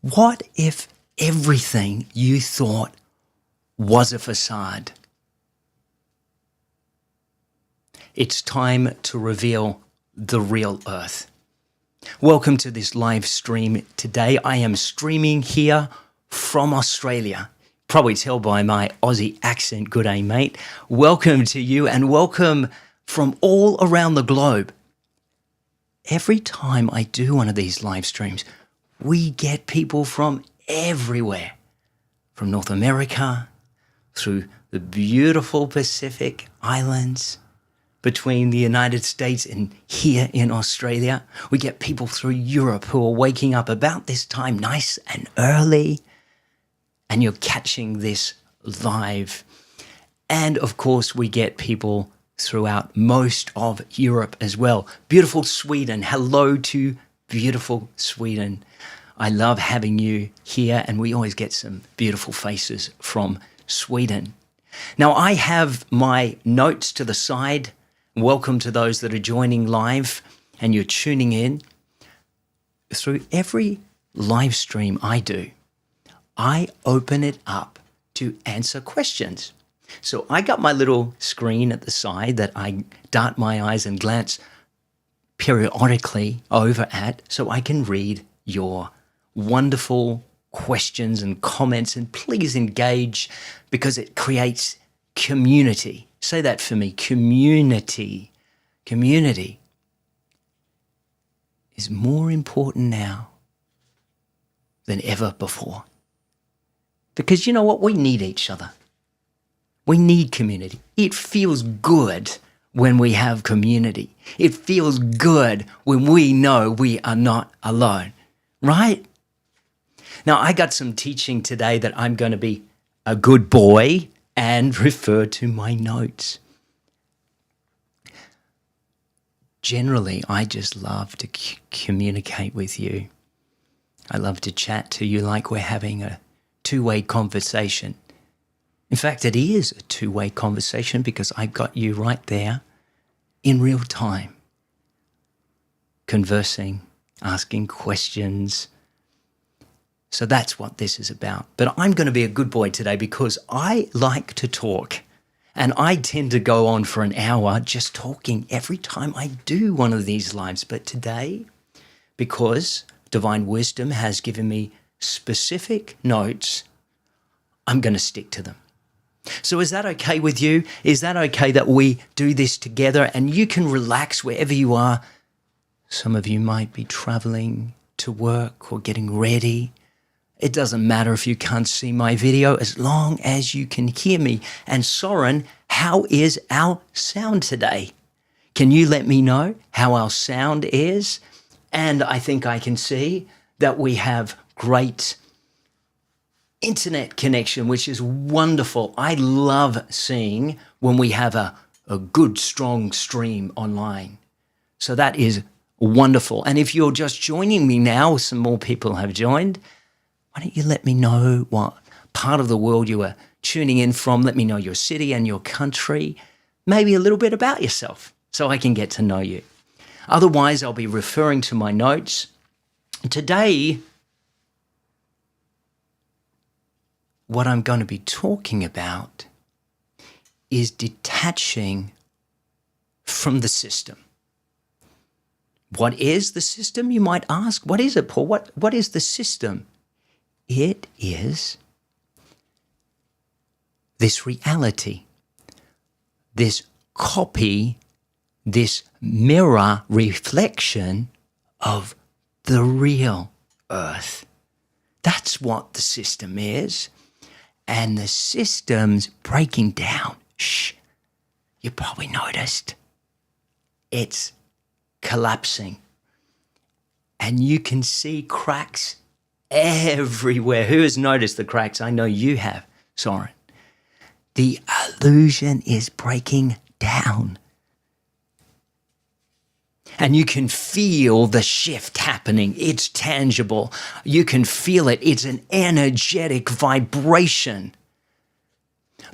What if everything you thought was a facade? It's time to reveal the real Earth. Welcome to this live stream today. I am streaming here from Australia. Probably tell by my Aussie accent, good day, mate. Welcome to you and welcome from all around the globe. Every time I do one of these live streams, we get people from everywhere, from North America, through the beautiful Pacific Islands, between the United States and here in Australia. We get people through Europe who are waking up about this time nice and early, and you're catching this live. And of course, we get people throughout most of Europe as well. Beautiful Sweden. Hello to beautiful Sweden. I love having you here, and we always get some beautiful faces from Sweden. Now, I have my notes to the side. Welcome to those that are joining live and you're tuning in. Through every live stream I do, I open it up to answer questions. So I got my little screen at the side that I dart my eyes and glance periodically over at so I can read your wonderful questions and comments, and please engage because it creates community. Say that for me, community. Community is more important now than ever before. Because you know what? We need each other. We need community. It feels good when we have community. It feels good when we know we are not alone, right? Now, I got some teaching today that I'm going to be a good boy and refer to my notes. Generally, I just love to communicate with you. I love to chat to you like we're having a two-way conversation. In fact, it is a two-way conversation because I've got you right there in real time, conversing, asking questions. So that's what this is about. But I'm going to be a good boy today because I like to talk, and I tend to go on for an hour just talking every time I do one of these lives. But today, because Divine Wisdom has given me specific notes, I'm going to stick to them. So is that okay with you? Is that okay that we do this together and you can relax wherever you are? Some of you might be traveling to work or getting ready. It doesn't matter if you can't see my video as long as you can hear me. And Soren, how is our sound today? Can you let me know how our sound is? And I think I can see that we have great internet connection, which is wonderful. I love seeing when we have a good, strong stream online. So that is wonderful. And if you're just joining me now, some more people have joined, why don't you let me know what part of the world you are tuning in from? Let me know your city and your country, maybe a little bit about yourself so I can get to know you. Otherwise, I'll be referring to my notes. Today, what I'm going to be talking about is detaching from the system. What is the system, you might ask? What is it, Paul? What is the system? It is this reality, this copy, this mirror reflection of the real Earth. That's what the system is. And the system's breaking down. Shh, you probably noticed. It's collapsing. And you can see cracks everywhere. Who has noticed the cracks? I know you have, Soren. The illusion is breaking down. And you can feel the shift happening. It's tangible. You can feel it. It's an energetic vibration.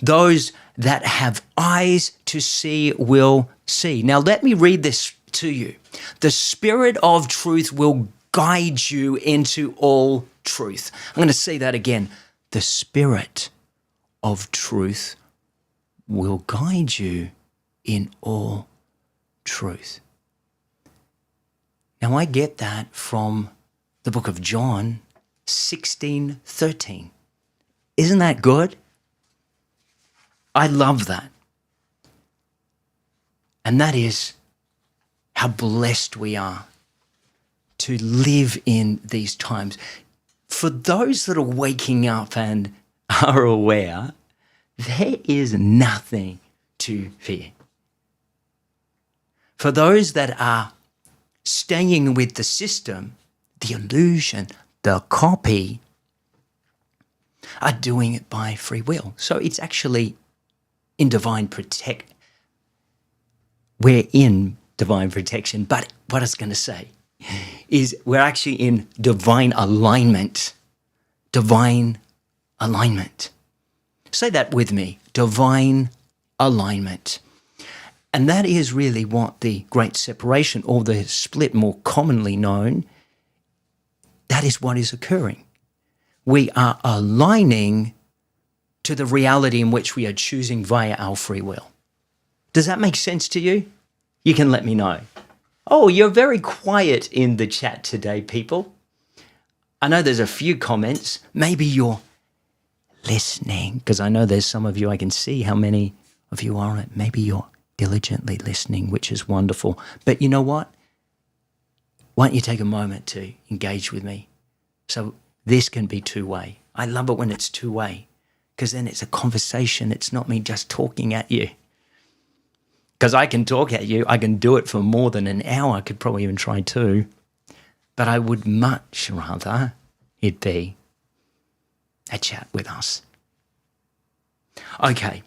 Those that have eyes to see will see. Now, let me read this to you. The Spirit of truth will guide you into all truth. I'm going to say that again. The Spirit of truth will guide you in all truth. Now, I get that from the book of John 16:13. Isn't that good? I love that. And that is how blessed we are to live in these times. For those that are waking up and are aware, there is nothing to fear. For those that are staying with the system, the illusion, the copy, are doing it by free will. So it's actually in divine we're in divine protection. But what I was going to say is we're actually in divine alignment. Divine alignment. Say that with me. Divine alignment. And that is really what the great separation, or the split more commonly known, that is what is occurring. We are aligning to the reality in which we are choosing via our free will. Does that make sense to you? You can let me know. Oh, you're very quiet in the chat today, people. I know there's a few comments. Maybe you're listening, because I know there's some of you, I can see how many of you are on it. Maybe you're diligently listening, which is wonderful. But you know what? Why don't you take a moment to engage with me? So this can be two-way. I love it when it's two-way, because then it's a conversation. It's not me just talking at you. Because I can talk at you. I can do it for more than an hour. I could probably even try two. But I would much rather it be a chat with us. Okay.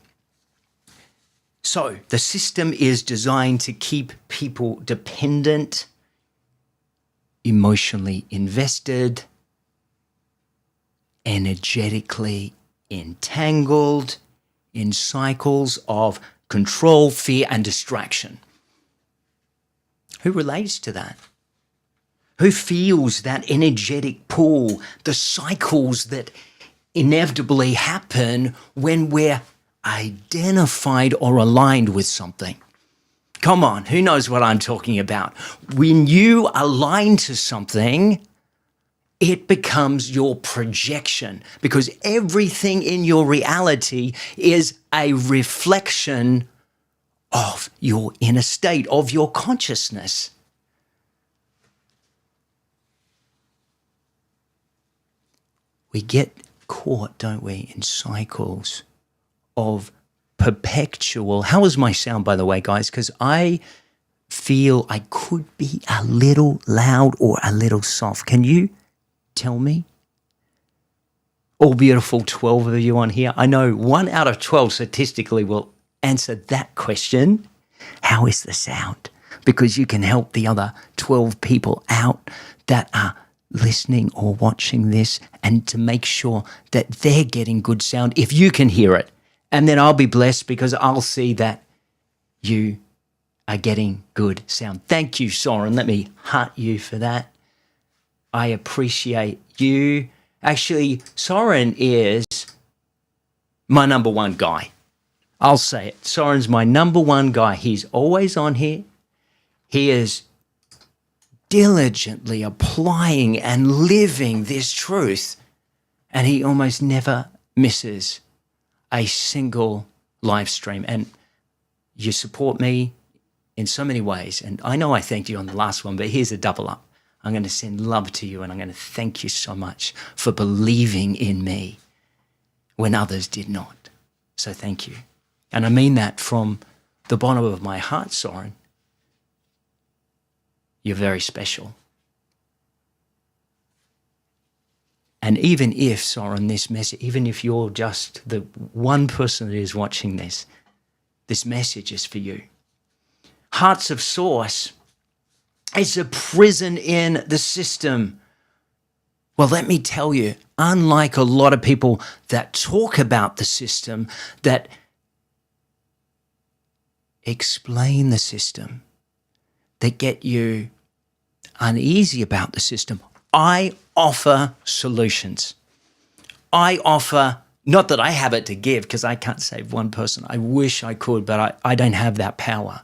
So the system is designed to keep people dependent, emotionally invested, energetically entangled in cycles of control, fear, and distraction. Who relates to that? Who feels that energetic pull, the cycles that inevitably happen when we're identified or aligned with something? Come on, who knows what I'm talking about? When you align to something, it becomes your projection, because everything in your reality is a reflection of your inner state, of your consciousness. We get caught, don't we, in cycles of perpetual. How is my sound, by the way, guys? Because I feel I could be a little loud or a little soft. Can you tell me? All beautiful 12 of you on here. I know 1 out of 12 statistically will answer that question. How is the sound? Because you can help the other 12 people out that are listening or watching this, and to make sure that they're getting good sound if you can hear it. And then I'll be blessed because I'll see that you are getting good sound. Thank you, Soren. Let me heart you for that. I appreciate you. Actually, Soren is my number one guy. I'll say it. Soren's my number one guy. He's always on here. He is diligently applying and living this truth, and he almost never misses a single live stream. And you support me in so many ways, and I know I thanked you on the last one, but here's a double up. I'm going to send love to you, and I'm going to thank you so much for believing in me when others did not. So thank you. And I mean that from the bottom of my heart, Soren. You're very special. And even if, Soren, this message, even if you're just the one person that is watching this message is for you. Hearts of Source is a prison in the system. Well, let me tell you, unlike a lot of people that talk about the system, that explain the system, that get you uneasy about the system, I offer solutions. I offer, not that I have it to give, because I can't save one person. I wish I could, but I don't have that power.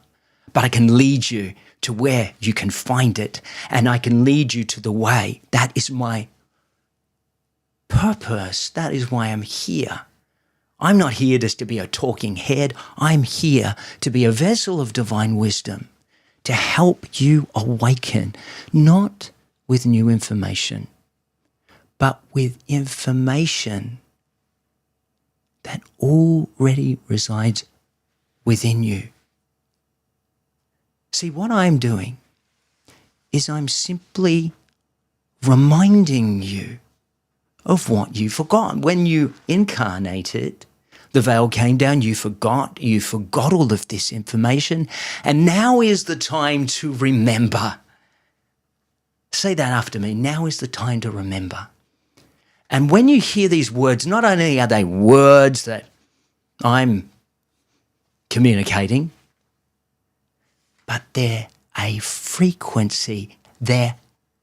But I can lead you to where you can find it, and I can lead you to the way. That is my purpose. That is why I'm here. I'm not here just to be a talking head. I'm here to be a vessel of divine wisdom, to help you awaken, not with new information, but with information that already resides within you. See, what I'm doing is I'm simply reminding you of what you forgot. When you incarnated, the veil came down, you forgot all of this information, and now is the time to remember. Say that after me. Now is the time to remember. And when you hear these words, not only are they words that I'm communicating, but they're a frequency. They're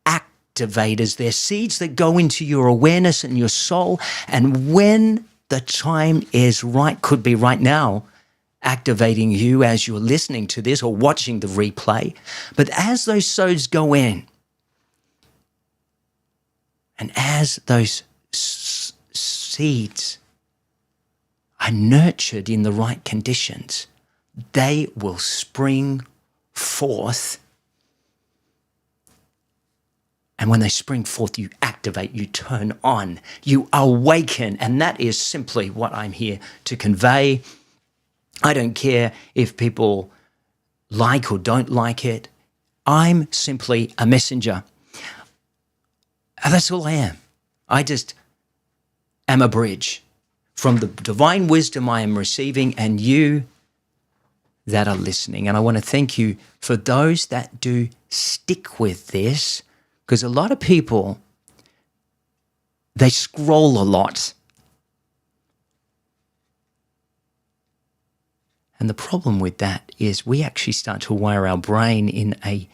activators. They're seeds that go into your awareness and your soul. And when the time is right, could be right now, activating you as you're listening to this or watching the replay. But as those sods go in, and as those seeds are nurtured in the right conditions, they will spring forth. And when they spring forth, you activate, you turn on, you awaken. And that is simply what I'm here to convey. I don't care if people like or don't like it. I'm simply a messenger. And that's all I am. I just am a bridge from the divine wisdom I am receiving and you that are listening. And I want to thank you for those that do stick with this, because a lot of people, they scroll a lot. And the problem with that is we actually start to wire our brain in a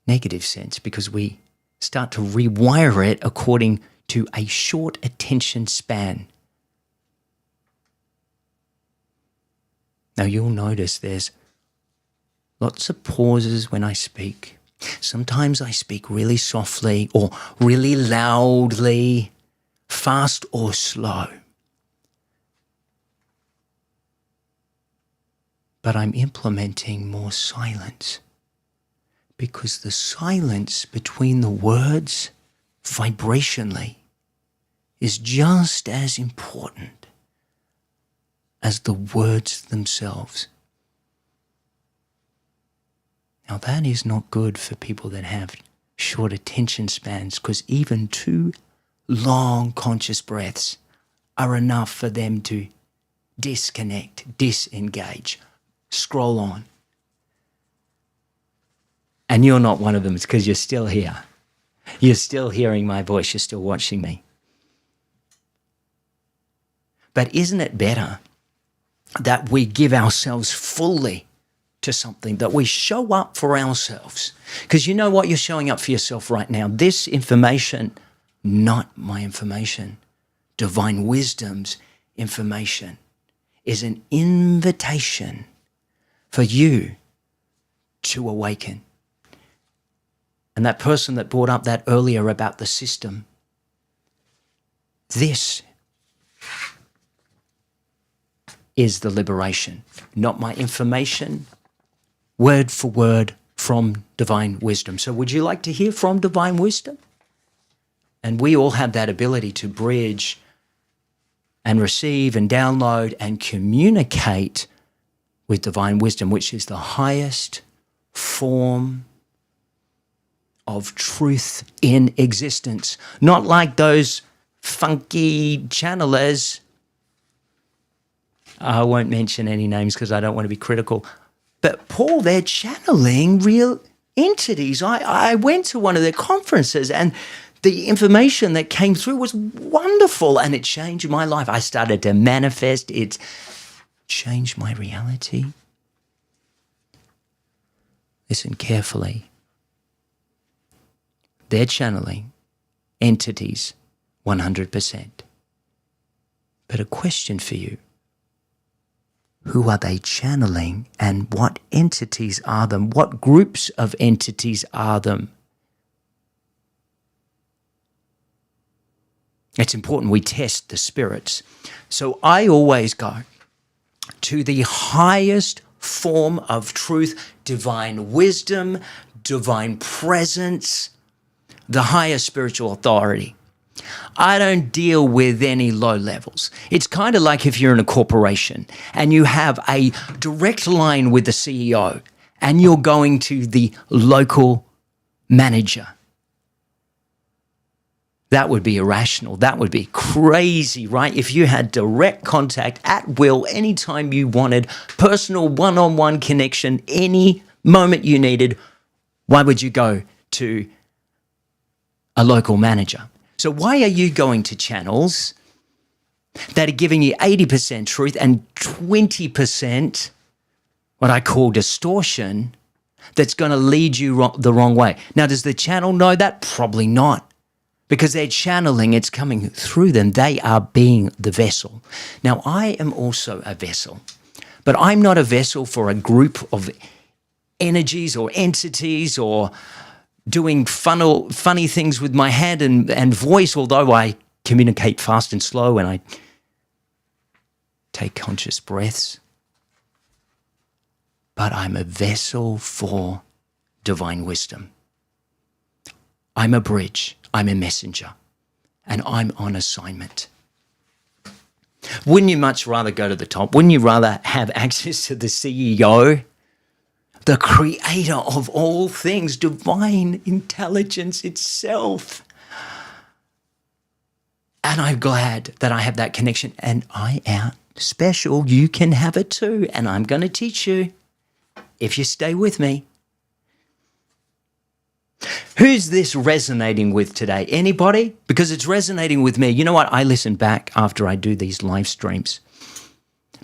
negative sense, because we start to rewire it according to a short attention span. Now you'll notice there's lots of pauses when I speak. Sometimes I speak really softly or really loudly, fast or slow. But I'm implementing more silence, because the silence between the words vibrationally is just as important as the words themselves. Now that is not good for people that have short attention spans, because even 2 long conscious breaths are enough for them to disconnect, disengage, scroll on. And you're not one of them. It's because you're still here. You're still hearing my voice. You're still watching me. But isn't it better that we give ourselves fully to something, that we show up for ourselves? Because you know what? You're showing up for yourself right now. This information, not my information, divine wisdom's information, is an invitation for you to awaken. And that person that brought up that earlier about the system, this is the liberation, not my information, word for word from divine wisdom. So would you like to hear from divine wisdom? And we all have that ability to bridge and receive and download and communicate with divine wisdom, which is the highest form of truth in existence. Not like those funky channelers. I won't mention any names because I don't want to be critical. But Paul, they're channeling real entities. I went to one of their conferences and the information that came through was wonderful and it changed my life. I started to manifest. It changed my reality. Listen carefully. they're channeling entities 100%. But a question for you. Who are they channeling and what entities are them? What groups of entities are them? It's important we test the spirits. So I always go to the highest form of truth, divine wisdom, divine presence, the highest spiritual authority. I don't deal with any low levels. It's kind of like if you're in a corporation and you have a direct line with the CEO and you're going to the local manager. That would be irrational. That would be crazy, right? If you had direct contact at will, anytime you wanted, personal one-on-one connection, any moment you needed, why would you go to a local manager? So why are you going to channels that are giving you 80% truth and 20% what I call distortion that's going to lead you the wrong way? Now, does the channel know that? Probably not. Because they're channeling, it's coming through them. They are being the vessel. Now, I am also a vessel, but I'm not a vessel for a group of energies or entities or doing funny things with my head and voice, although I communicate fast and slow and I take conscious breaths. But I'm a vessel for divine wisdom. I'm a bridge. I'm a messenger, and I'm on assignment. Wouldn't you much rather go to the top? Wouldn't you rather have access to the CEO, the creator of all things, divine intelligence itself? And I'm glad that I have that connection, and I am special. You can have it too, and I'm going to teach you if you stay with me. Who's this resonating with today? Anybody? Because it's resonating with me. You know what? I listen back after I do these live streams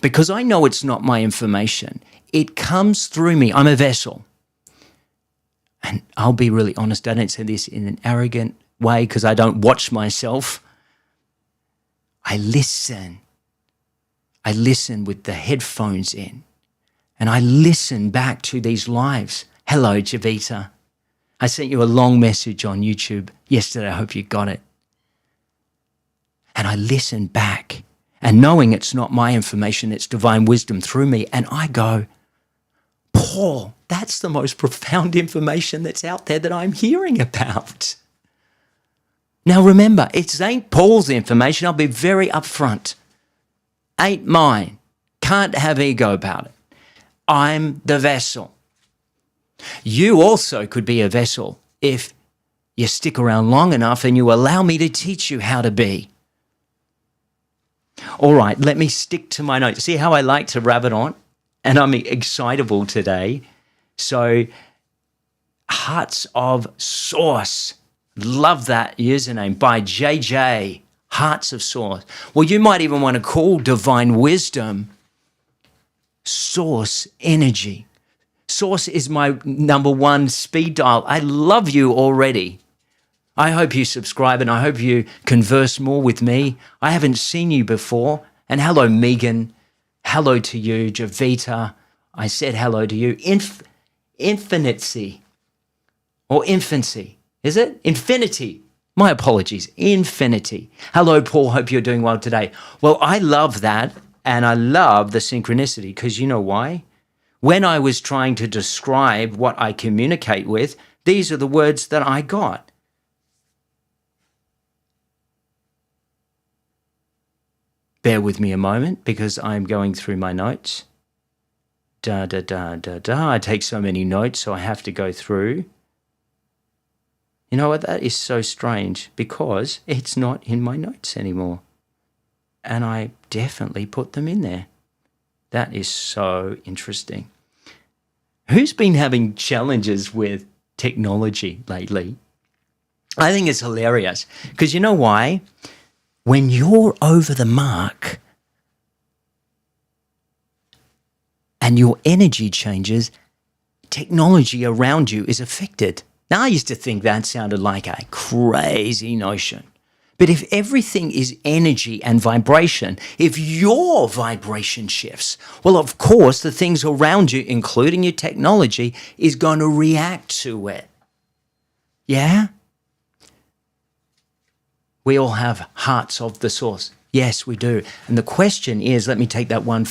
because I know it's not my information. It comes through me. I'm a vessel. And I'll be really honest. I don't say this in an arrogant way because I don't watch myself. I listen. I listen with the headphones in and I listen back to these lives. Hello, Javita. I sent you a long message on YouTube yesterday. I hope you got it. And I listen back and knowing it's not my information, it's divine wisdom through me. And I go, Paul, that's the most profound information that's out there that I'm hearing about. Now remember, it ain't Paul's information. I'll be very upfront. Ain't mine. Can't have ego about it. I'm the vessel. You also could be a vessel if you stick around long enough and you allow me to teach you how to be. All right, let me stick to my notes. See how I like to rabbit on? And I'm excitable today. So, Hearts of Source. Love that username by JJ. Hearts of Source. Well, you might even want to call Divine Wisdom Source Energy. Source is my #1 speed dial. I love you already. I hope you subscribe and I hope you converse more with me. I haven't seen you before. And hello, Megan. Hello to you, Javita. I said hello to you. Infinity or infancy, is it? Infinity. My apologies. Infinity. Hello, Paul. Hope you're doing well today. Well, I love that and I love the synchronicity because you know why? When I was trying to describe what I communicate with, these are the words that I got. Bear with me a moment because I'm going through my notes. I take so many notes, so I have to go through. You know what? That is so strange because it's not in my notes anymore. And I definitely put them in there. That is so interesting. Who's been having challenges with technology lately? I think it's hilarious because you know why? When you're over the mark and your energy changes, technology around you is affected. Now, I used to think that sounded like a crazy notion. But if everything is energy and vibration, if your vibration shifts, well, of course, the things around you, including your technology, is going to react to it. Yeah? We all have hearts of the source. Yes, we do. And the question is, let me take that one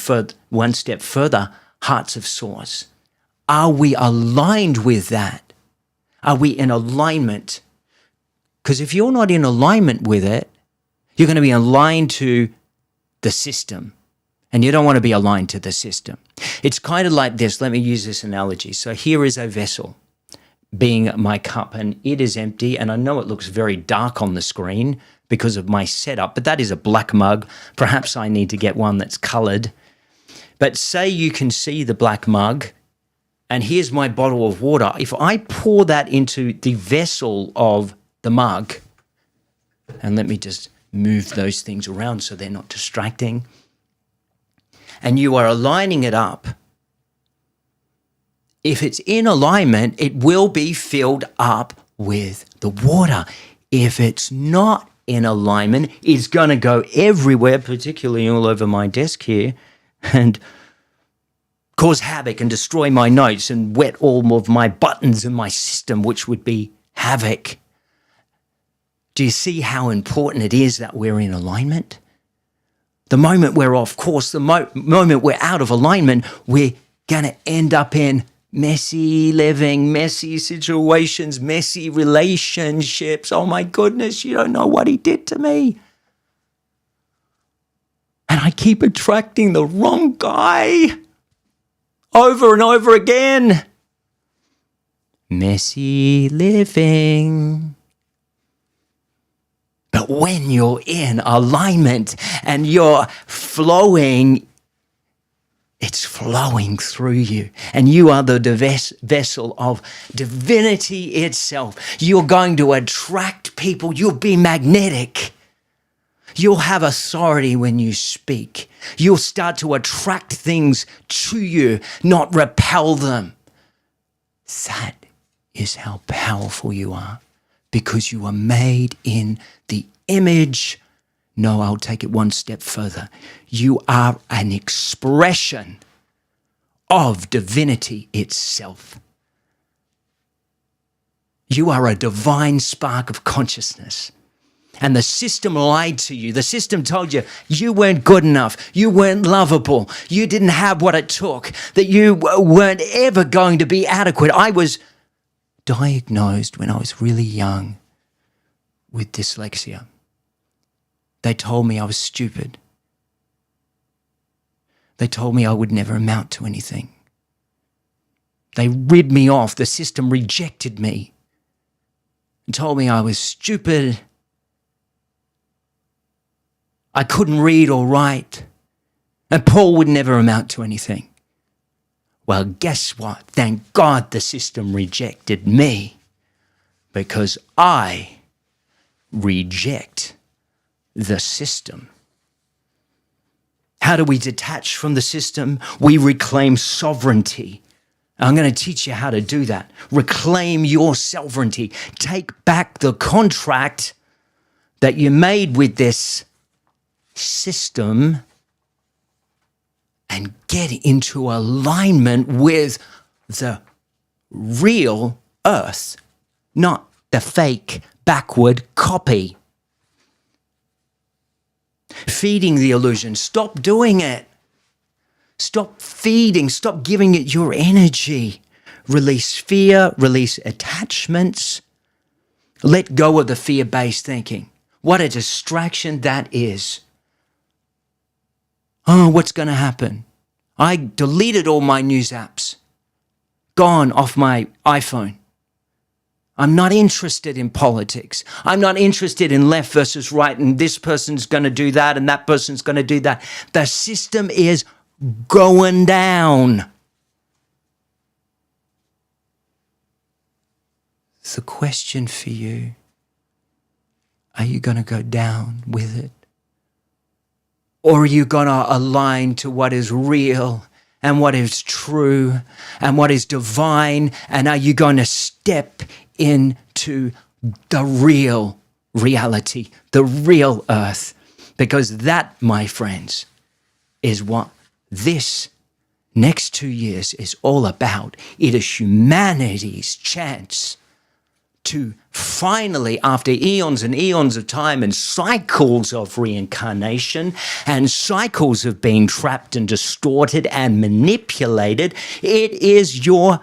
step further, hearts of source. Are we aligned with that? Are we in alignment? Because if you're not in alignment with it, you're going to be aligned to the system. And you don't want to be aligned to the system. It's kind of like this. Let me use this analogy. So here is a vessel, being my cup, and it is empty. And I know it looks very dark on the screen because of my setup, but that is a black mug. Perhaps I need to get one that's colored. But say you can see the black mug, and here's my bottle of water. If I pour that into the vessel of the mug, and let me just move those things around so they're not distracting, and you are aligning it up, if it's in alignment, it will be filled up with the water. If it's not in alignment, it's going to go everywhere, particularly all over my desk here, and cause havoc and destroy my notes and wet all of my buttons in my system, which would be havoc. Do you see how important it is that we're in alignment? The moment we're off course, the moment we're out of alignment, we're going to end up in messy living, messy situations, messy relationships. Oh my goodness, you don't know what he did to me. And I keep attracting the wrong guy over and over again. Messy living. But when you're in alignment and you're flowing, it's flowing through you. And you are the vessel of divinity itself. You're going to attract people. You'll be magnetic. You'll have authority when you speak. You'll start to attract things to you, not repel them. That is how powerful you are, because you are made in the image. No, I'll take it one step further. You are an expression of divinity itself. You are a divine spark of consciousness. And the system lied to you. The system told you you weren't good enough. You weren't lovable. You didn't have what it took. That you weren't ever going to be adequate. I was diagnosed when I was really young with dyslexia. They told me I was stupid. They told me I would never amount to anything. They rid me off. The system rejected me and told me I was stupid. I couldn't read or write, and Paul would never amount to anything. Well, guess what? Thank God the system rejected me, because I reject the system. How do we detach from the system? We reclaim sovereignty. I'm going to teach you how to do that. Reclaim your sovereignty. Take back the contract that you made with this system and get into alignment with the real earth, not the fake backward copy. Feeding the illusion. Stop doing it. Stop feeding. Stop giving it your energy. Release fear. Release attachments. Let go of the fear-based thinking. What a distraction that is. Oh, what's going to happen? I deleted all my news apps. Gone off my iPhone. I'm not interested in politics. I'm not interested in left versus right, and this person's going to do that and that person's going to do that. The system is going down. The question for you, are you going to go down with it? Or are you going to align to what is real and what is true and what is divine? And are you going to step into the real reality, the real earth. Because that, my friends, is what this next 2 years is all about. It is humanity's chance to finally, after eons and eons of time and cycles of reincarnation and cycles of being trapped and distorted and manipulated, it is your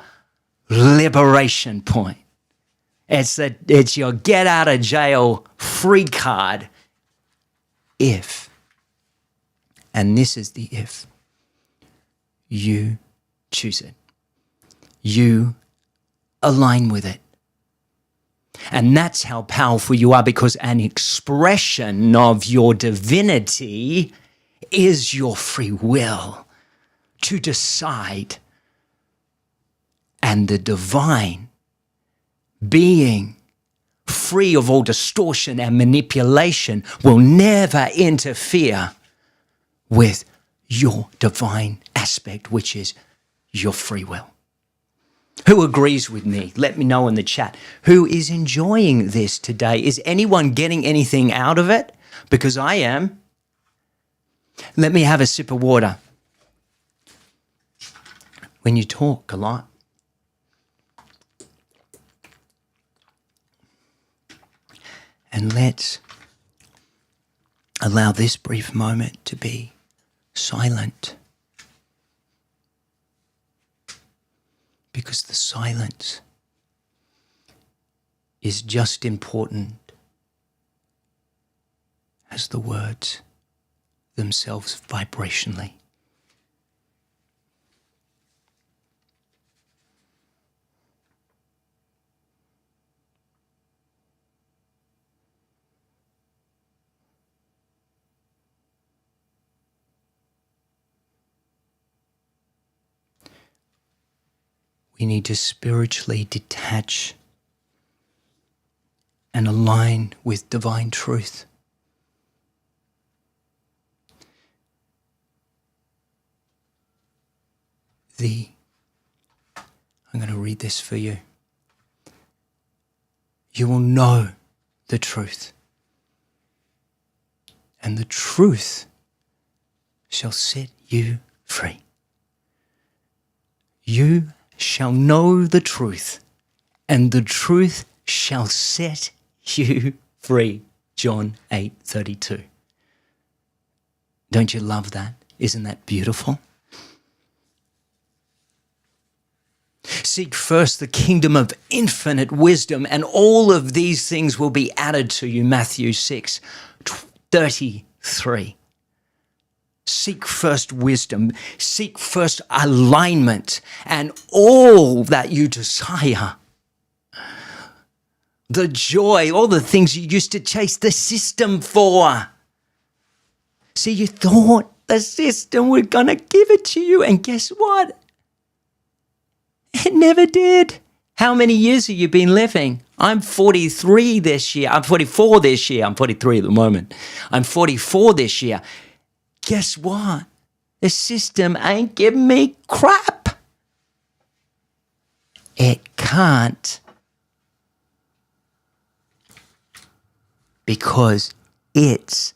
liberation point. It's your get out of jail free card if, and this is the if, you choose it. You align with it. And that's how powerful you are, because an expression of your divinity is your free will to decide. And the divine being, free of all distortion and manipulation, will never interfere with your divine aspect, which is your free will. Who agrees with me? Let me know in the chat. Who is enjoying this today? Is anyone getting anything out of it? Because I am. Let me have a sip of water. When you talk a lot, and let's allow this brief moment to be silent. Because the silence is just important as the words themselves vibrationally. We need to spiritually detach and align with divine truth. I'm going to read this for you. You will know the truth, and the truth shall set you free. You shall know the truth, and the truth shall set you free. John 8:32. Don't you love that? Isn't that beautiful? Seek first the kingdom of infinite wisdom, and all of these things will be added to you. Matthew 6:33. Seek first wisdom, seek first alignment, and all that you desire, the joy, all the things you used to chase the system for. See, you thought the system was going to give it to you, and guess what? It never did. How many years have you been living? I'm 43 this year. I'm 44 this year. I'm 43 at the moment. I'm 44 this year. Guess what? The system ain't giving me crap. It can't. Because it's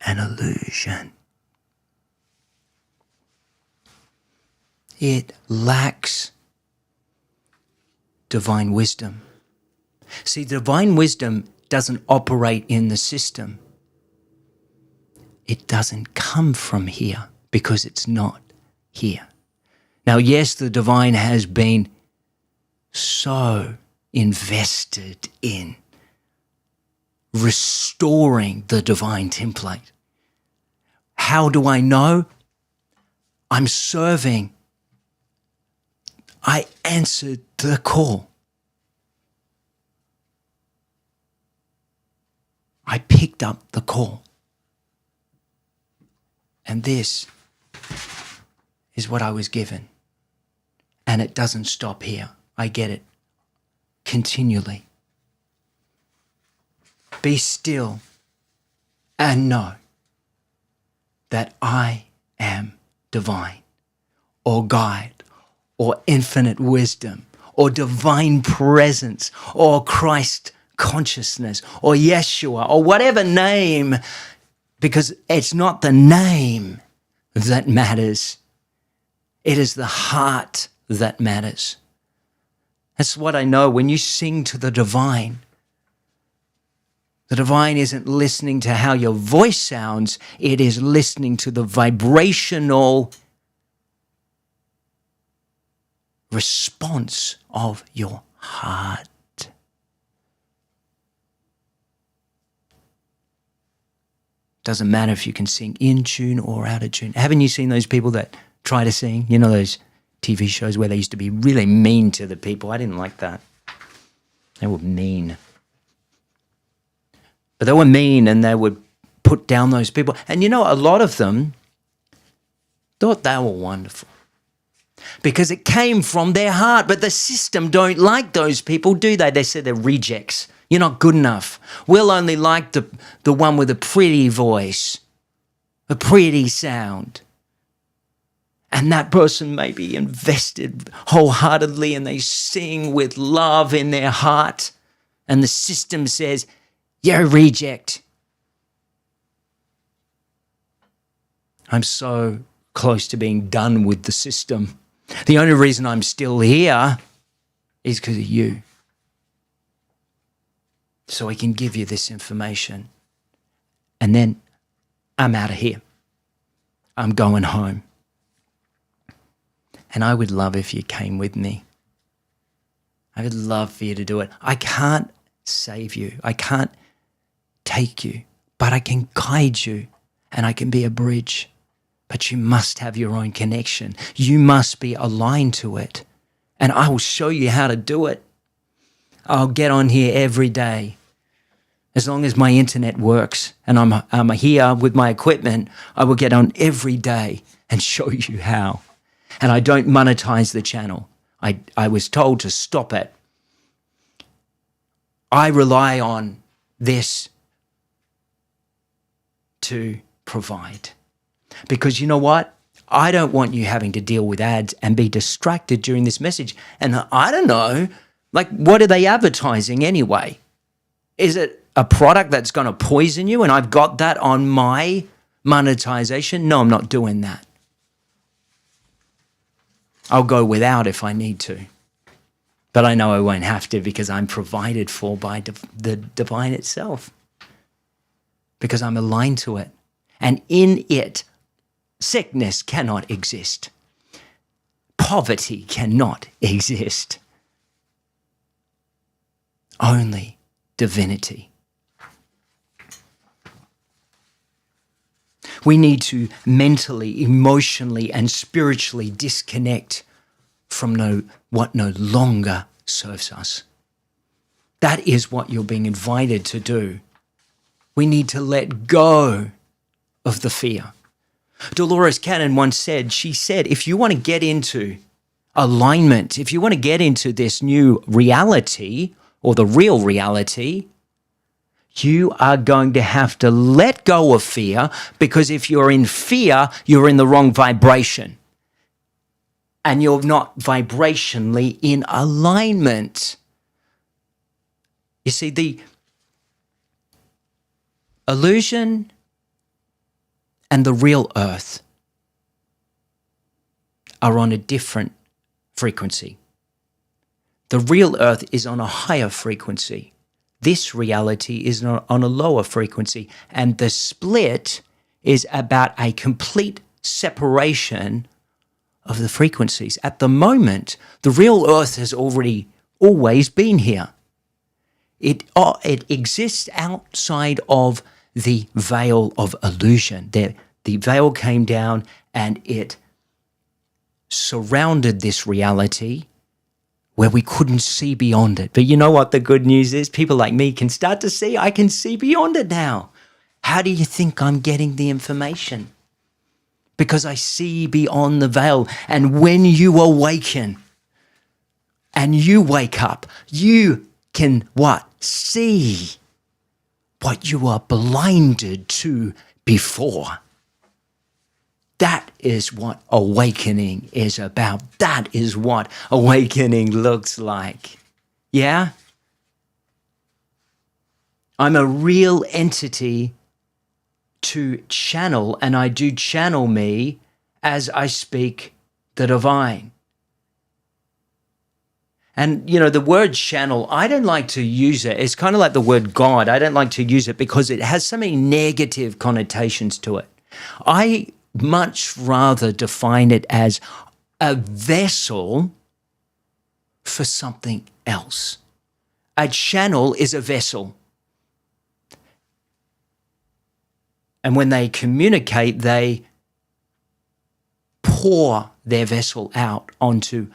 an illusion. It lacks divine wisdom. See, divine wisdom doesn't operate in the system. It doesn't come from here because it's not here. Now, yes, the divine has been so invested in restoring the divine template. How do I know? I'm serving. I answered the call. I picked up the call. And this is what I was given. And it doesn't stop here. I get it continually. Be still and know that I am divine, or guide, or infinite wisdom, or divine presence or Christ consciousness or Yeshua or whatever name, because it's not the name that matters. It is the heart that matters. That's what I know. When you sing to the divine isn't listening to how your voice sounds. It is listening to the vibrational response of your heart. Doesn't matter if you can sing in tune or out of tune. Haven't you seen those people that try to sing? You know those TV shows where they used to be really mean to the people? I didn't like that. They were mean. But they were mean and they would put down those people. And you know, a lot of them thought they were wonderful because it came from their heart. But the system don't like those people, do they? They say they're rejects. You're not good enough. We'll only like the one with a pretty voice, a pretty sound. And that person may be invested wholeheartedly and they sing with love in their heart. And the system says, you're a reject. I'm so close to being done with the system. The only reason I'm still here is because of you. So I can give you this information. And then I'm out of here. I'm going home. And I would love if you came with me. I would love for you to do it. I can't save you. I can't take you, but I can guide you and I can be a bridge. But you must have your own connection. You must be aligned to it. And I will show you how to do it. I'll get on here every day. As long as my internet works and I'm here with my equipment, I will get on every day and show you how. And I don't monetize the channel. I was told to stop it. I rely on this to provide. Because you know what? I don't want you having to deal with ads and be distracted during this message. And I don't know, like, what are they advertising anyway? Is it a product that's going to poison you and I've got that on my monetization? No, I'm not doing that. I'll go without if I need to. But I know I won't have to because I'm provided for by the divine itself. Because I'm aligned to it. And in it, sickness cannot exist. Poverty cannot exist. Only divinity. We need to mentally, emotionally, and spiritually disconnect from what no longer serves us. That is what you're being invited to do. We need to let go of the fear. Dolores Cannon once said, if you want to get into alignment, if you want to get into this new reality or the real reality, you are going to have to let go of fear, because if you're in fear, you're in the wrong vibration. And you're not vibrationally in alignment. You see, the illusion and the real earth are on a different frequency. The real earth is on a higher frequency. This reality is on a lower frequency. And the split is about a complete separation of the frequencies. At the moment, the real earth has always been here. It exists outside of the veil of illusion. The veil came down and it surrounded this reality where we couldn't see beyond it. But you know what the good news is? People like me can start to see. I can see beyond it now. How do you think I'm getting the information? Because I see beyond the veil. And when you awaken and you wake up, you can what? See what you are blinded to before. That is what awakening is about. That is what awakening looks like. Yeah? I'm a real entity to channel, and I do channel me as I speak the divine. And, the word channel, I don't like to use it. It's kind of like the word God. I don't like to use it because it has so many negative connotations to it. I much rather define it as a vessel for something else. A channel is a vessel. And when they communicate, they pour their vessel out onto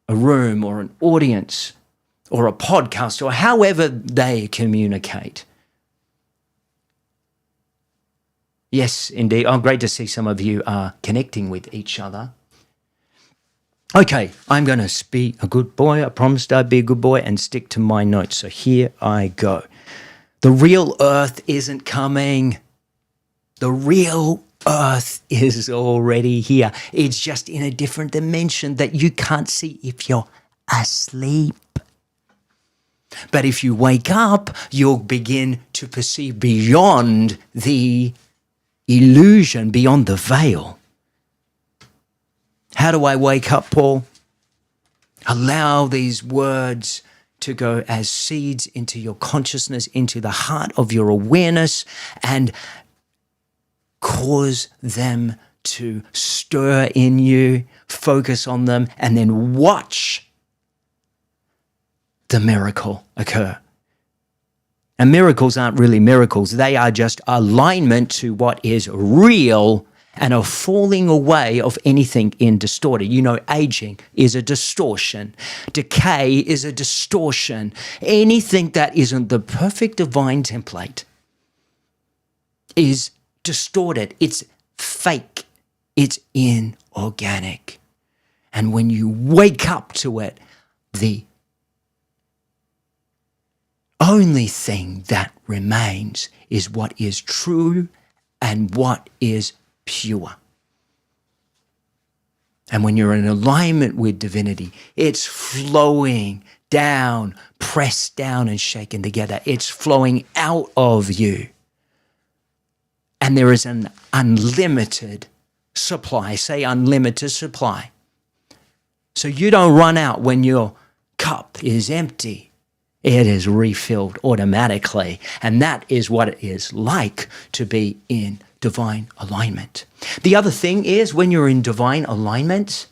a room or an audience or a podcast or however they communicate. Yes, indeed. Oh, great to see some of you are connecting with each other. Okay, I'm going to be a good boy. I promised I'd be a good boy and stick to my notes. So here I go. The real earth isn't coming. The real earth is already here. It's just in a different dimension that you can't see if you're asleep. But if you wake up, you'll begin to perceive beyond the illusion, beyond the veil. How do I wake up, Paul? Allow these words to go as seeds into your consciousness, into the heart of your awareness, and cause them to stir in you, focus on them, and then watch the miracle occur. And miracles aren't really miracles. They are just alignment to what is real and a falling away of anything in distorted. Aging is a distortion. Decay is a distortion. Anything that isn't the perfect divine template is distorted. It's fake. It's inorganic. And when you wake up to it, the only thing that remains is what is true and what is pure. And when you're in alignment with divinity, it's flowing down, pressed down and shaken together. It's flowing out of you. And there is an unlimited supply. Say unlimited supply. So you don't run out when your cup is empty. It is refilled automatically. And that is what it is like to be in divine alignment. The other thing is when you're in divine alignment,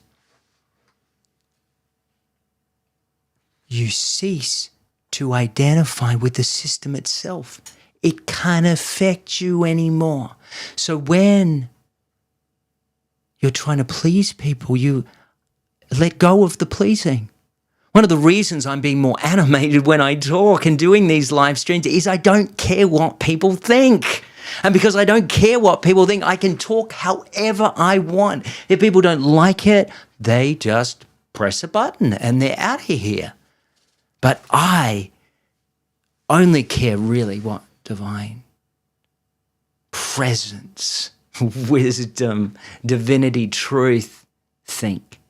you cease to identify with the system itself. It can't affect you anymore. So when you're trying to please people, you let go of the pleasing. One of the reasons I'm being more animated when I talk and doing these live streams is I don't care what people think. And because I don't care what people think, I can talk however I want. If people don't like it, they just press a button and they're out of here. But I only care really what divine presence, wisdom, divinity, truth think.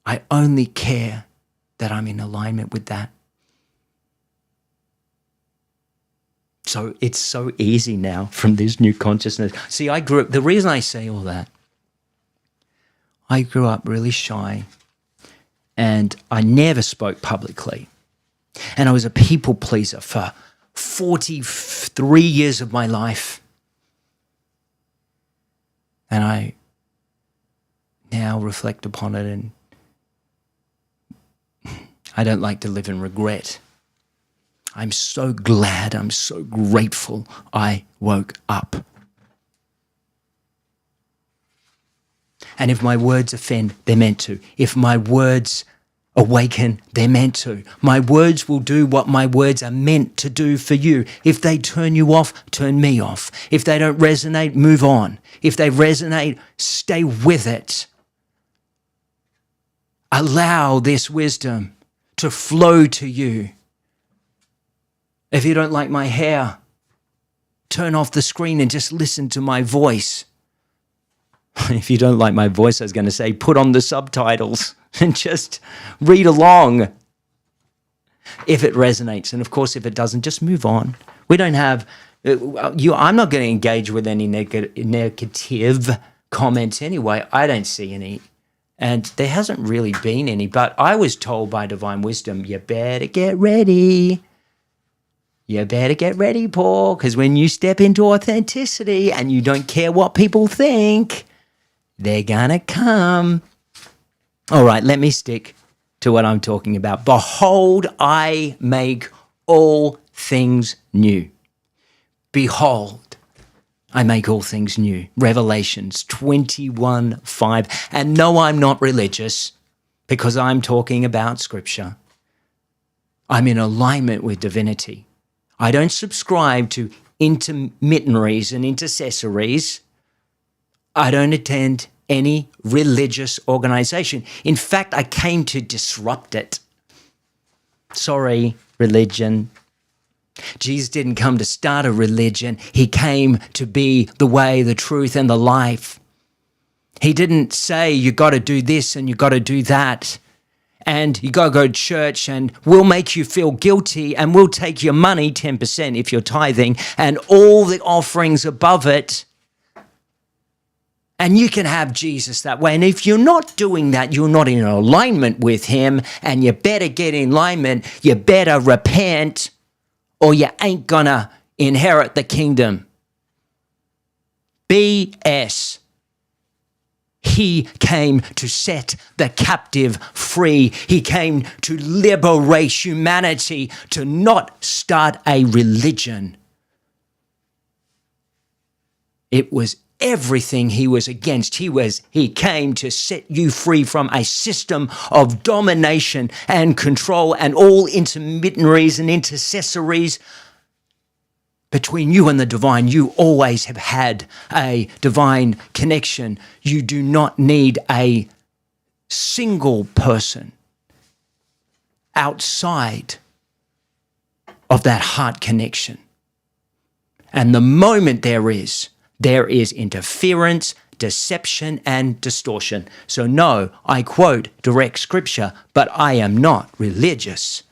I only care that I'm in alignment with that. So it's so easy now from this new consciousness. See, the reason I say all that, I grew up really shy and I never spoke publicly. And I was a people pleaser for 43 years of my life. And I now reflect upon it and I don't like to live in regret. I'm so glad, I'm so grateful I woke up. And if my words offend, they're meant to. If my words awaken, they're meant to. My words will do what my words are meant to do for you. If they turn you off, turn me off. If they don't resonate, move on. If they resonate, stay with it. Allow this wisdom to flow to you. If you don't like my hair, turn off the screen and just listen to my voice. If you don't like my voice, I was going to say, put on the subtitles and just read along if it resonates. And of course, if it doesn't, just move on. We don't have, I'm not going to engage with any negative comments anyway. I don't see any. And there hasn't really been any. But I was told by divine wisdom, you better get ready. You better get ready, Paul, because when you step into authenticity and you don't care what people think, they're going to come. All right, let me stick to what I'm talking about. Behold, I make all things new. Behold, I make all things new. Revelations 21:5. And no, I'm not religious because I'm talking about Scripture. I'm in alignment with divinity. I don't subscribe to intermediaries and intercessories. I don't attend any religious organization. In fact, I came to disrupt it. Sorry, religion. Jesus didn't come to start a religion. He came to be the way, the truth, and the life. He didn't say, you got to do this and you got to do that. And you got to go to church and we'll make you feel guilty and we'll take your money, 10% if you're tithing, and all the offerings above it. And you can have Jesus that way. And if you're not doing that, you're not in alignment with him, and you better get in alignment. You better repent or you ain't going to inherit the kingdom. BS. He came to set the captive free. He came to liberate humanity, to not start a religion. It was everything he was against. He came to set you free from a system of domination and control and all intermediaries and intercessories between you and the divine. You always have had a divine connection. You do not need a single person outside of that heart connection. And the moment there is interference, deception, and distortion. So no, I quote direct scripture, but I am not religious.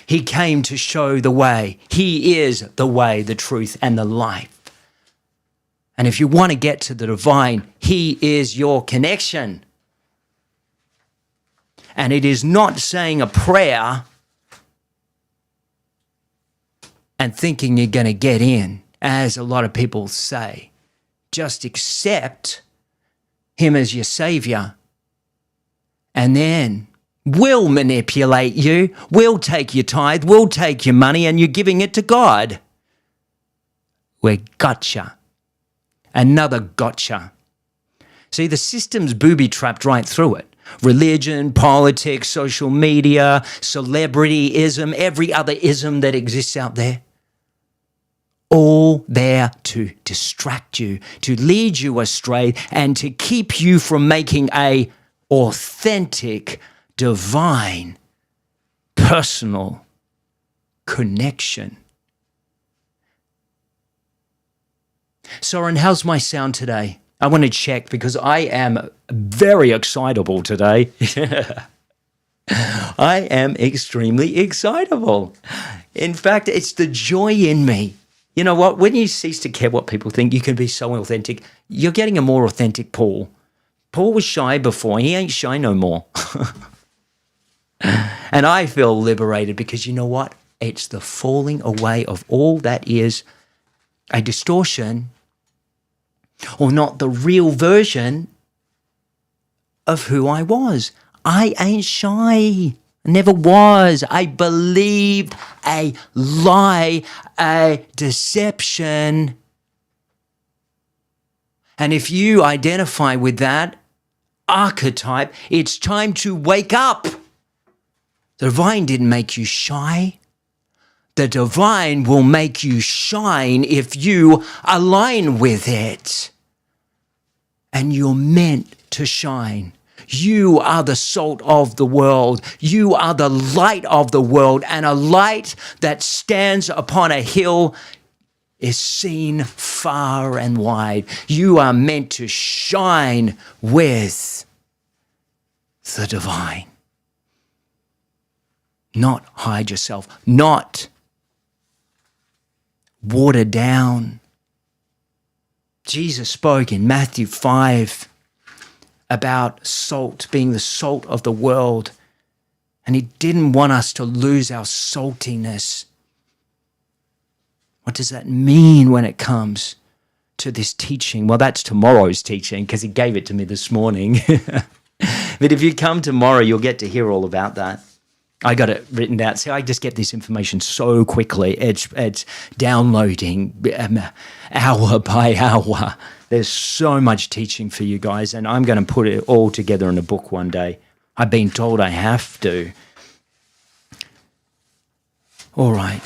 He came to show the way. He is the way, the truth, and the life. And if you want to get to the divine, he is your connection. And it is not saying a prayer and thinking you're going to get in, as a lot of people say. Just accept him as your savior, and then we'll manipulate you. We'll take your tithe. We'll take your money, and you're giving it to God. We're gotcha. Another gotcha. See, the system's booby-trapped right through it. Religion, politics, social media, celebrityism, every other ism that exists out there. All there to distract you, to lead you astray, and to keep you from making a authentic, divine, personal connection. Soren, how's my sound today? I want to check because I am very excitable today. I am extremely excitable. In fact, it's the joy in me. You know what? When you cease to care what people think, you can be so authentic. You're getting a more authentic Paul. Paul was shy before. He ain't shy no more. And I feel liberated because you know what? It's the falling away of all that is a distortion or not the real version of who I was. I ain't shy. Never was. I believed a lie, a deception. And if you identify with that archetype, it's time to wake up. The divine didn't make you shy. The divine will make you shine if you align with it. And you're meant to shine. You are the salt of the world. You are the light of the world, and a light that stands upon a hill is seen far and wide. You are meant to shine with the divine. Not hide yourself, not water down. Jesus spoke in Matthew 5 about salt being the salt of the world, and he didn't want us to lose our saltiness. What does that mean when it comes to this teaching? Well, that's tomorrow's teaching because he gave it to me this morning. But if you come tomorrow, you'll get to hear all about that. I got it written down. See, I just get this information so quickly. It's downloading hour by hour. There's so much teaching for you guys, and I'm going to put it all together in a book one day. I've been told I have to. All right.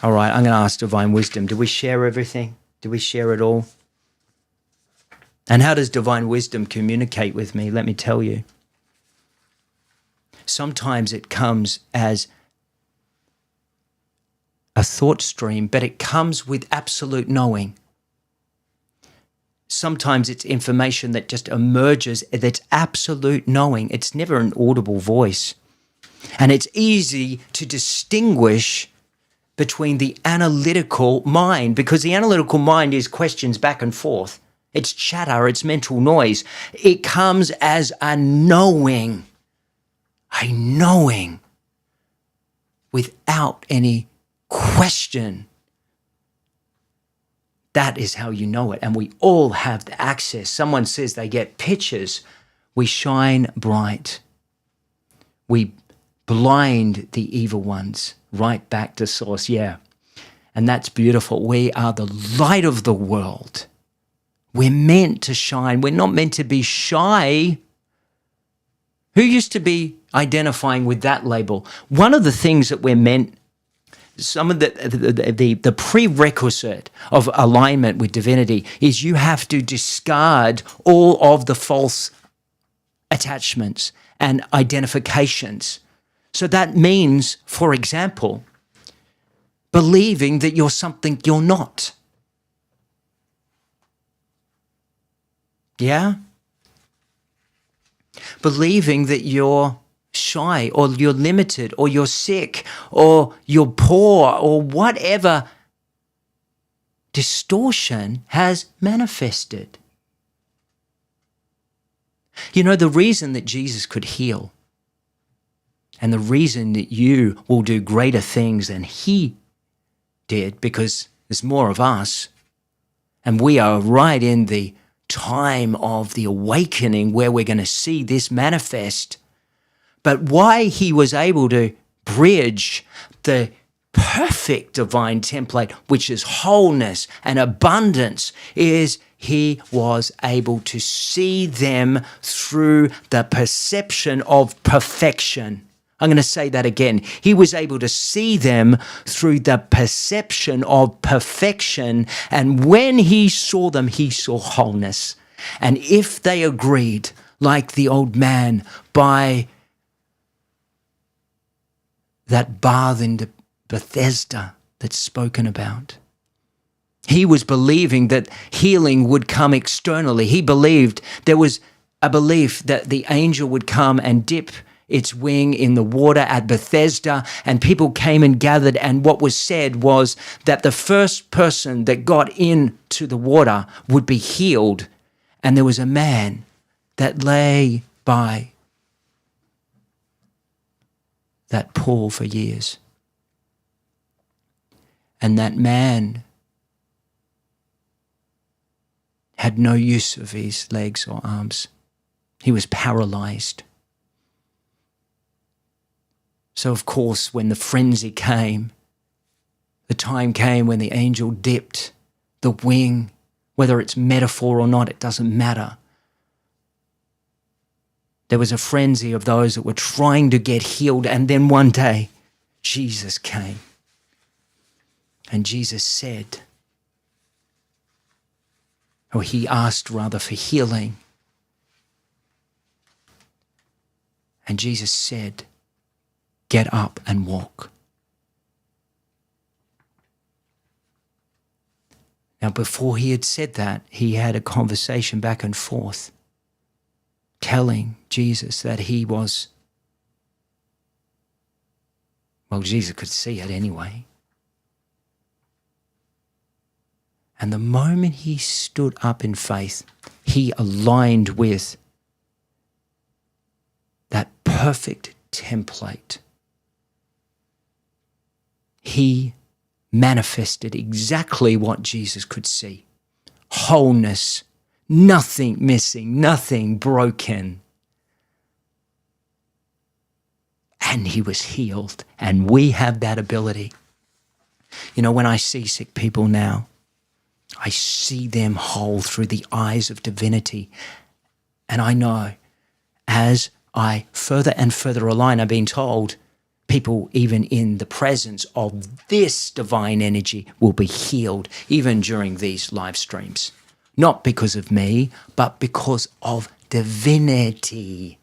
I'm going to ask Divine Wisdom. Do we share everything? Do we share it all? And how does Divine Wisdom communicate with me? Let me tell you. Sometimes it comes as a thought stream, but it comes with absolute knowing. Sometimes it's information that just emerges, that's absolute knowing. It's never an audible voice. And it's easy to distinguish between the analytical mind, because the analytical mind is questions back and forth. It's chatter, it's mental noise. It comes as a knowing without any question. That is how you know it. And we all have the access. Someone says they get pictures. We shine bright. We blind the evil ones right back to source. Yeah. And that's beautiful. We are the light of the world. We're meant to shine. We're not meant to be shy. Who used to be identifying with that label? One of the things that we're meant, some of the prerequisite of alignment with divinity is you have to discard all of the false attachments and identifications. So that means, for example, believing that you're something you're not. Yeah? Believing that you're shy or you're limited or you're sick or you're poor or whatever distortion has manifested. You know, the reason that Jesus could heal and the reason that you will do greater things than he did, because there's more of us, and we are right in the time of the awakening where we're going to see this manifest. But why he was able to bridge the perfect divine template, which is wholeness and abundance, is he was able to see them through the perception of perfection. I'm going to say that again. He was able to see them through the perception of perfection. And when he saw them, he saw wholeness. And if they agreed, like the old man by that bath in Bethesda that's spoken about, he was believing that healing would come externally. He believed there was a belief that the angel would come and dip its wing in the water at Bethesda, and people came and gathered, and what was said was that the first person that got into the water would be healed. And there was a man that lay by that pool for years. And that man had no use of his legs or arms. He was paralyzed. So, of course, when the frenzy came, the time came when the angel dipped the wing, whether it's metaphor or not, it doesn't matter. There was a frenzy of those that were trying to get healed, and then one day, Jesus came. And Jesus said, or he asked rather for healing. And Jesus said, "Get up and walk." Now, before he had said that, he had a conversation back and forth, telling Jesus that he was, well, Jesus could see it anyway. And the moment he stood up in faith, he aligned with that perfect template. He manifested exactly what Jesus could see. Wholeness, nothing missing, nothing broken. And he was healed. And we have that ability. You know, when I see sick people now, I see them whole through the eyes of divinity. And I know as I further and further align, I've been told, people even in the presence of this divine energy will be healed, even during these live streams. Not because of me, but because of divinity.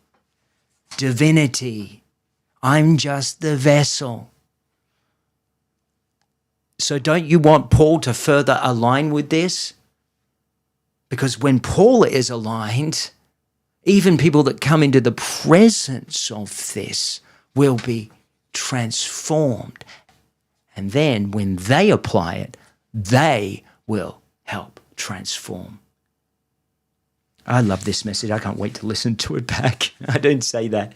Divinity. I'm just the vessel. So don't you want Paul to further align with this? Because when Paul is aligned, even people that come into the presence of this will be transformed. And then when they apply it, they will help transform. I love this message. I can't wait to listen to it back. I don't say that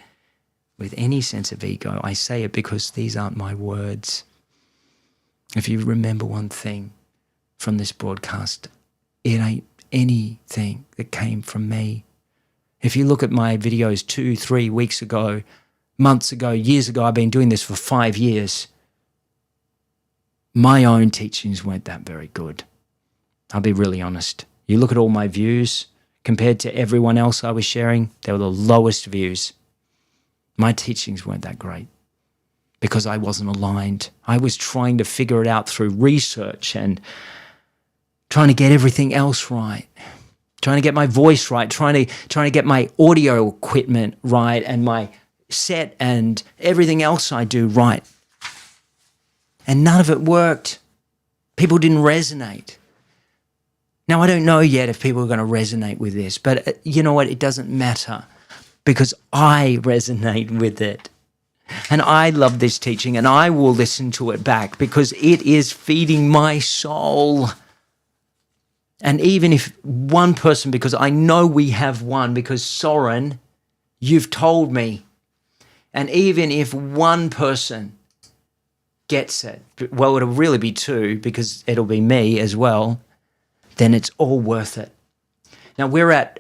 with any sense of ego. I say it because these aren't my words. If you remember one thing from this broadcast, it ain't anything that came from me. If you look at my videos 2, 3 weeks ago, months ago, years ago, I've been doing this for 5 years. My own teachings weren't that very good. I'll be really honest. You look at all my views, compared to everyone else I was sharing, they were the lowest views. My teachings weren't that great because I wasn't aligned. I was trying to figure it out through research and trying to get everything else right. Trying to get my voice right, trying to get my audio equipment right and my set and everything else I do right. And none of it worked. People didn't resonate. Now, I don't know yet if people are going to resonate with this, but you know what? It doesn't matter because I resonate with it. And I love this teaching and I will listen to it back because it is feeding my soul. And even if one person, because I know we have one, because Soren, you've told me, and even if one person gets it, well, it'll really be two because it'll be me as well, then it's all worth it. Now we're at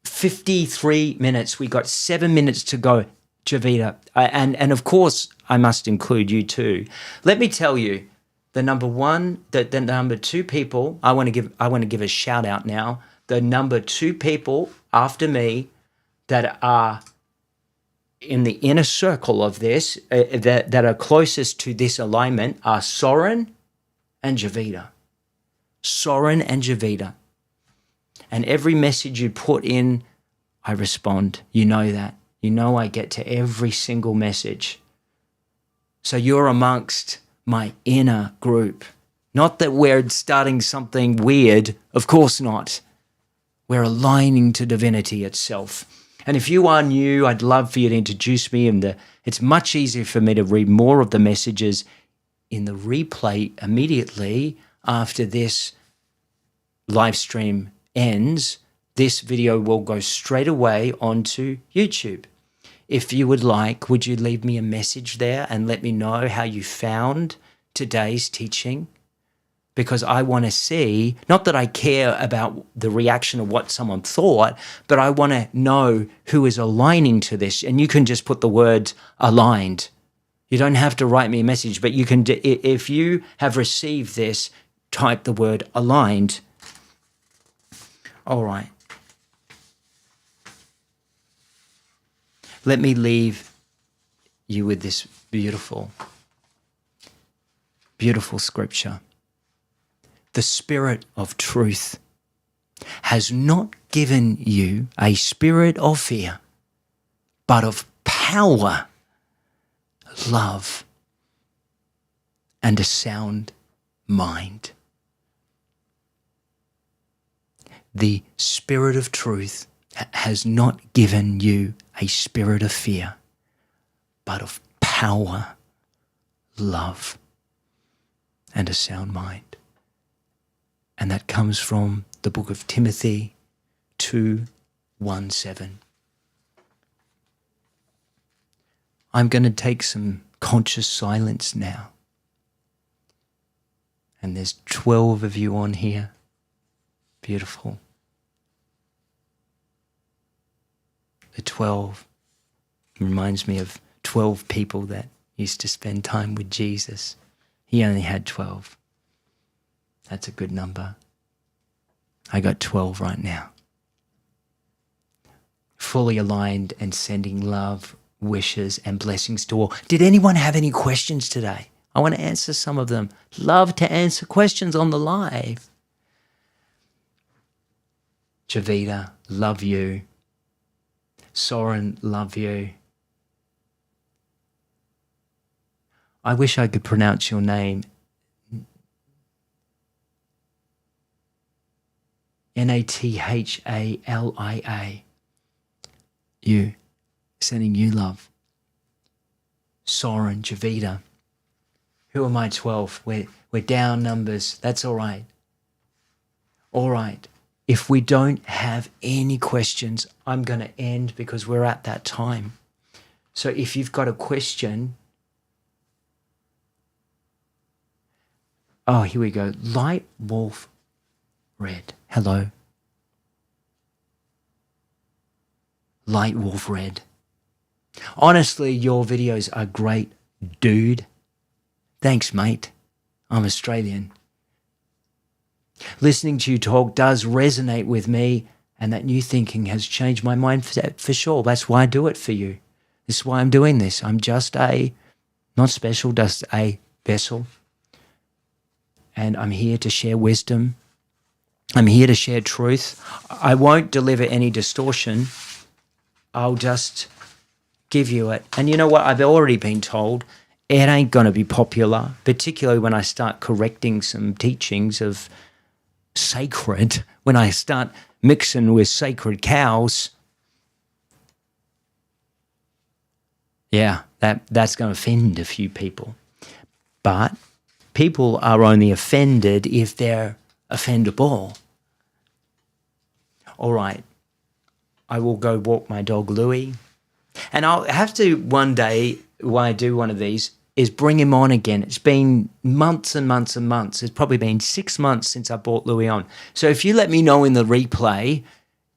53 minutes. We got 7 minutes to go, Javita. And of course, I must include you too. Let me tell you, the number two people, I want to give a shout out now. The number two people after me that are in the inner circle of this, that are closest to this alignment are Soren and Javita. Soren and Javita. And every message you put in, I respond. You know that. You know I get to every single message. So you're amongst my inner group. Not that we're starting something weird. Of course not. We're aligning to divinity itself. And if you are new, I'd love for you to introduce me. And it's much easier for me to read more of the messages in the replay immediately after this live stream ends. This video will go straight away onto YouTube. If you would like, would you leave me a message there and let me know how you found today's teaching? Because I want to see, not that I care about the reaction of what someone thought, but I want to know who is aligning to this. And you can just put the word aligned. You don't have to write me a message, but you can, if you have received this, type the word aligned. All right. Let me leave you with this beautiful, beautiful scripture. The Spirit of truth has not given you a spirit of fear, but of power, love, and a sound mind. the Spirit of truth has not given you a spirit of fear, but of power, love, and a sound mind. And that comes from the book of Timothy 2:1-7. I'm going to take some conscious silence now. And there's 12 of you on here. Beautiful. The 12 reminds me of 12 people that used to spend time with Jesus. He only had 12. That's a good number. I got 12 right now. Fully aligned and sending love, wishes, and blessings to all. Did anyone have any questions today? I want to answer some of them. Love to answer questions on the live. Javita, love you. Soren, love you. I wish I could pronounce your name. Nathalia. You. Sending you love. Soren, Javita. Who are my 12? We're down numbers. That's all right. All right. If we don't have any questions, I'm going to end because we're at that time. So if you've got a question, oh, here we go. Light Wolf Red. Hello. Light Wolf Red. Honestly, your videos are great, dude. Thanks, mate. I'm Australian. Listening to you talk does resonate with me, and that new thinking has changed my mind for sure. That's why I do it for you. This is why I'm doing this. I'm just not special, just a vessel. And I'm here to share wisdom. I'm here to share truth. I won't deliver any distortion. I'll just give you it. And you know what? I've already been told it ain't going to be popular, particularly when I start correcting some teachings of sacred, when I start mixing with sacred cows. Yeah, that's going to offend a few people. But people are only offended if they're offendable. All right, I will go walk my dog Louie. And I'll have to one day, when I do one of these, is bring him on again. It's been months and months and months. It's probably been 6 months since I brought Louie on. So if you let me know in the replay,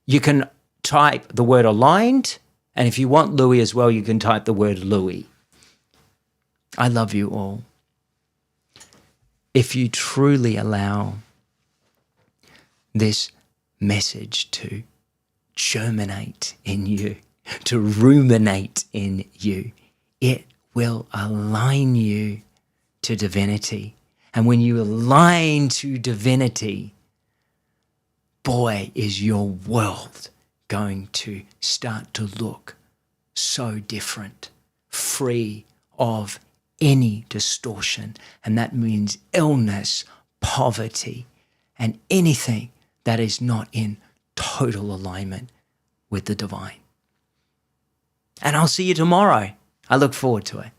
you can type the word aligned. And if you want Louie as well, you can type the word Louie. I love you all. If you truly allow this message to germinate in you, to ruminate in you, it will align you to divinity. And when you align to divinity, boy, is your world going to start to look so different, free of any distortion. And that means illness, poverty, and anything that is not in total alignment with the divine. And I'll see you tomorrow. I look forward to it.